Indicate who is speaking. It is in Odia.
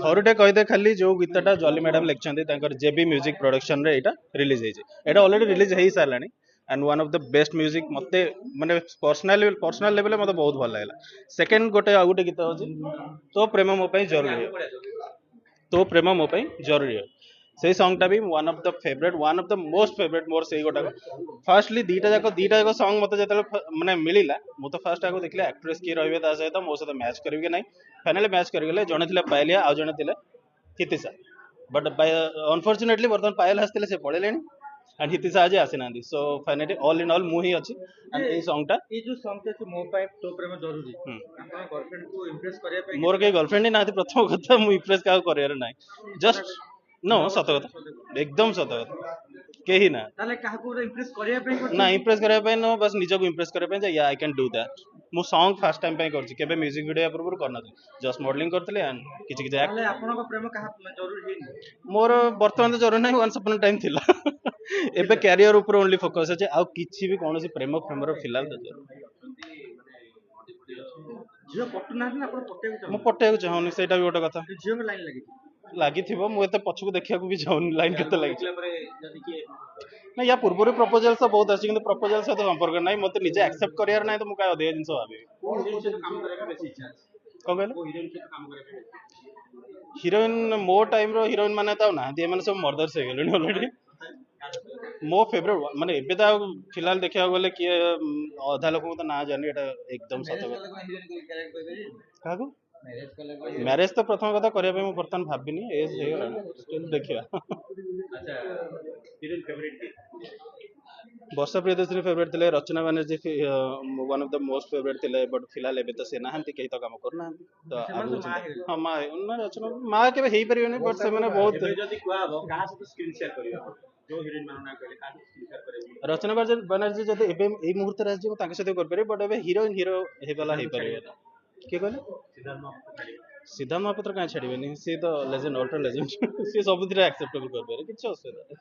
Speaker 1: ଥରୁଟେ କହିଦେ ଖାଲି ଯୋଉ ଗୀତଟା ଜଲି ମ୍ୟାଡାମ ଲେଖିଛନ୍ତି ତାଙ୍କର ଜେବି ମ୍ୟୁଜିକ ପ୍ରଡକ୍ସନ ରେ ଏଇଟା ରିଲିଜ ହେଇଛି। ଏଇଟା ଅଲରେଡି ରିଲିଜ ହେଇ ସାରିଲାଣି and one of the best music ମତେ ମାନେ ପର୍ସନାଲ ଲେଭେଲରେ ମତେ ବହୁତ ଭଲ ଲାଗିଲା। ସେକେଣ୍ଡ ଗୋଟେ ଆଉ ଗୋଟେ ଗୀତ ଅଛି ତୋ ପ୍ରେମ ମୋ ପାଇଁ ଜରୁରୀ ତୋ ପ୍ରେମ ମୋ ପାଇଁ ଜରୁରୀ ସେଇ ସଙ୍ଗ ଟା ବି one of the most favourite ମୋର ସେଇ ଗୋଟାକ। ଫାର୍ଷ୍ଟଲି ଦିଟା ଯାକ ସଙ୍ଗ ମତେ ଯେତେବେଳେ ମାନେ ମିଳିଲା ମୁଁ ତ ଫାର୍ଷ୍ଟ ଆଗ ଦେଖିଲି ଆକ୍ଟ୍ରେସ କିଏ ରହିବେ ତା ସହିତ ମୋ ସହିତ ମ୍ୟାଚ୍ କରିବେ କି ନାହିଁ। ଫାଇନାଲି ମ୍ୟାଚ୍ କରିଗଲେ ଜଣେ ଥିଲେ ପାୟଲିଆ ଆଉ ଜଣେ ଥିଲେ ହିତିଶା ବଟ୍ ଅନଫର୍ଚୁନେଟଲି ବର୍ତ୍ତମାନ ପାୟଲ ଆସିଥିଲେ ସେ ପଳେଇଲେଣି ଆଣ୍ଡ ହିତିଶା ଆଜି ଆସିନାହାନ୍ତି। So finally all in all ମୁଁ ହିଁ ଅଛି ଆଣ୍ଡ ଏଇ ସଙ୍ଗଟା
Speaker 2: ଏଇ ଯୋଉ ସଙ୍ଗ ଅଛି ମୋ ପାଇଁ ତୋ ପ୍ରେମ ଜରୁରୀ ଆପଣ गर्लफ्रेंड को इम्प्रेस କରିବା ପାଇଁ
Speaker 1: ମୋର କେହି ଗର୍ଲଫ୍ରେଣ୍ଡ ହିଁ ନାହାନ୍ତି। ପ୍ରଥମ କଥା ମୁଁ ଇମ୍ପ୍ରେସ କାହାକୁ କରିବାର ନାହିଁ ଜଷ୍ଟ नो ସତ କଥା एकदम ସତ କଥା କେହି ନା
Speaker 2: ତାହେଲେ କାହାକୁ ଗୋଟେ ଇମ୍ପ୍ରେସ କରିବା ପାଇଁ
Speaker 1: ନା ଇମ୍ପ୍ରେସ କରିବା ପାଇଁ ନୁହଁ ବାସ୍ ନିଜକୁ ଇମ୍ପ୍ରେସ କରିବା ପାଇଁ ଯେ ୟା ଆଇ କ୍ୟାନ୍ ଡୁ ଦ୍ୟାଟ୍। ମୁଁ ସଙ୍ଗ ଫାର୍ଷ୍ଟ ଟାଇମ୍ ପାଇଁ କରିଛି କେବେ ମ୍ୟୁଜିକ ଭିଡିଓ ପୂର୍ବରୁ କରିନଥିଲି ଜଷ୍ଟ ମଡେଲିଂ କରିଥିଲି ଆଣ୍ଡ କିଛି କିଛି
Speaker 2: ତାହେଲେ ଆପଣଙ୍କ ପ୍ରେମ କାହା ଜରୁରୀ ହେଇନି
Speaker 1: ମୋର ବର୍ତ୍ତମାନ ତ ଜରୁରୀ ନାହିଁ ୱାନ୍ସ ଅପନ୍ ଟାଇମ୍ ଥିଲା ଏବେ କ୍ୟାରିୟର ଉପରେ ଓନ୍ଲି ଫୋକସ୍ ଅଛି ଆଉ କିଛି ବି କୌଣସି ପ୍ରେମ ଫ୍ରେମର ଫିଲହାଲ ତ
Speaker 2: ଝିଅ ପଟୁ ନାହାନ୍ତି ନା ଆପଣ ପଟେଇବାକୁ
Speaker 1: ମୁଁ ପଟେଇବାକୁ ଚାହୁଁନି ସେଇଟା ବି ଗୋଟେ କଥା।
Speaker 2: ଝିଅଙ୍କ ଲାଇନ ଲାଗିଛି
Speaker 1: ଲାଗିଥିବ ମୁଁ ଏତେ ପଛକୁ ଦେଖିବାକୁ ବି ଚାହୁଁନି ଲାଇନ୍ କେତେ ଲାଗିଛି।
Speaker 2: ପରେ ଯଦି କିଏ
Speaker 1: ନା ୟା ପୂର୍ବରୁ ପ୍ରପୋଜାଲ ତ ବହୁତ ଆସିଛି କିନ୍ତୁ ପ୍ରପୋଜାଲ ସହିତ ସମ୍ପର୍କ ନାହିଁ ମତେ ନିଜେ ଆକ୍ସେପ୍ଟ କରିବାର ନାହିଁ ତ ମୁଁ କାହିଁ ଅଧିକା ଜିନିଷ ଭାବିବି।
Speaker 2: କୋଉ ହିରୋଇନ ସହିତ କାମ କରିବା ପାଇଁ ବେଶୀ ଇଚ୍ଛା ଅଛି
Speaker 1: କଣ କହିଲେ
Speaker 2: କୋଉ ହିରୋଇନ ସହିତ କାମ କରିବା ପାଇଁ ବେଶୀ
Speaker 1: ହିରୋଇନ ମୋ ଟାଇମ ର ହିରୋଇନ ମାନେ ତ ଆଉ ନାହାନ୍ତି ଏମାନେ ସବୁ ମର୍ଦର୍ସ ହେଇଗଲେଣି ଅଲରେଡି। ମୋ ଫେଭରେଟ ମାନେ ଏବେ ତ ଆଉ ଫିଲହାଲ ଦେଖିବାକୁ ଗଲେ କିଏ ଅଧା ଲୋକଙ୍କୁ ତ ନାଁ ଜାଣିନି ଏଇଟା ଏକଦମ ସତ କଥା। କାହାକୁ ମ୍ୟାରେଜ ତ ପ୍ରଥମ କଥା କରିବା ପାଇଁ ମୁଁ ବର୍ତ୍ତମାନ ଭାବିନି ଏଜ ହେଇଗଲାଣି ଦେଖିବା।
Speaker 2: ଆଚ୍ଛା ହିରୋଇନ ଫେଭରିଟ
Speaker 1: ବର୍ଷା ପ୍ରିୟଦର୍ଶିନୀ ଫେଭରେଟ ଥିଲେ Rachana Banerjee one of the most favourite ଥିଲେ ବଟ୍ ଫିଲହାଲ ଏବେ ତ ସେ ନାହାନ୍ତି କେହି ତ କାମ କରୁନାହାନ୍ତି ତ
Speaker 2: ସେମାନେ ତ
Speaker 1: ଆଗକୁ
Speaker 2: ମା ହେଇଗଲେ
Speaker 1: ହଁ ମା ନା ରଚନା ମା କେବେ ହେଇପାରିବେନି ବଟ୍ ସେମାନେ ବହୁତ
Speaker 2: ଏବେ ଯଦି କୁହାହବ କାହା ସହିତ ସ୍କ୍ରିନ୍ ସେୟାର କରିବା ଯୋଉ ହିରୋଇନ ମାନଙ୍କ ନାଁ କହିଲେ କାହା ସହିତ ସ୍କ୍ରିନ୍ ସେୟାର କରିବା
Speaker 1: ରଚନା ବାନାର୍ଜୀ ଯଦି ଏବେ ଏଇ ମୁହୂର୍ତ୍ତରେ ଆସିଯିବ ତାଙ୍କ ସହିତ କରିପାରିବେ ବଟ୍ ଏବେ ହିରୋ ହେଇଗଲା ହେଇପାରିବେ। କିଏ କହିଲେ ସିଦ୍ଧାର୍ଥ ମହାପାତ୍ର କାହିଁ ଛାଡ଼ିବେନି ସିଏ ତ ଲେଜେଣ୍ଡ ଅଲ୍ଟ୍ରା ଲେଜେଣ୍ଡ ସିଏ ସବୁଥିରେ ଆକ୍ସେପ୍ଟେବଲ କରିପାରିବେ କିଛି ଅସୁବିଧା ନାହିଁ।